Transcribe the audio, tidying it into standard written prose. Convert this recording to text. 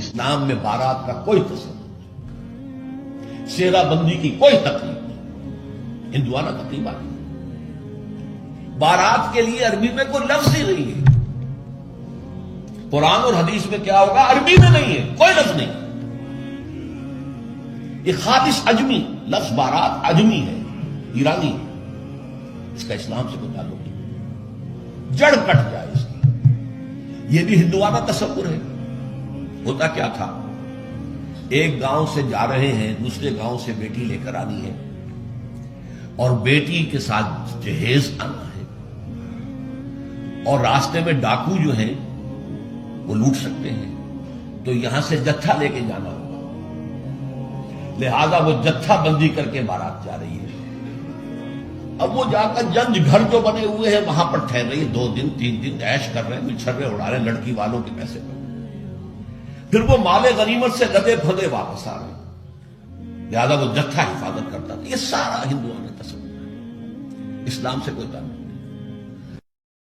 اسلام میں بارات کا کوئی تصور نہیں، سیرا بندی کی کوئی تقریب نہیں، ہندوانہ تقریبا نہیں۔ بارات کے لیے عربی میں کوئی لفظ ہی نہیں ہے۔ قرآن اور حدیث میں کیا ہوگا؟ عربی میں نہیں ہے، کوئی لفظ نہیں۔ یہ خالص عجمی لفظ بارات عجمی ہے، ایرانی ہے، اس کا اسلام سے کوئی تعلق نہیں، جڑ کٹ جائے اس کی۔ یہ بھی ہندوانہ تصور ہے۔ ہوتا کیا تھا، ایک گاؤں سے جا رہے ہیں، دوسرے گاؤں سے بیٹی لے کر آنی ہے اور بیٹی کے ساتھ جہیز آنا ہے، اور راستے میں ڈاکو جو ہیں وہ لوٹ سکتے ہیں، تو یہاں سے جتھا لے کے جانا ہوگا، لہذا وہ جتھا بندی کر کے بارات جا رہی ہے۔ اب وہ جا کر جنج گھر جو بنے ہوئے ہیں وہاں پر ٹھہر رہی ہے، 2 دن 3 دن عیش کر رہے ہیں، مچھرے اڑا رہے ہیں لڑکی والوں کے پیسے پر، پھر وہ مال غنیمت سے لدے پھدے واپس آ رہے ہیں، لہذا وہ جتھا حفاظت کرتا تھا۔ یہ سارا ہندوؤں نے تصور ہے، اسلام سے کوئی تعلق نہیں۔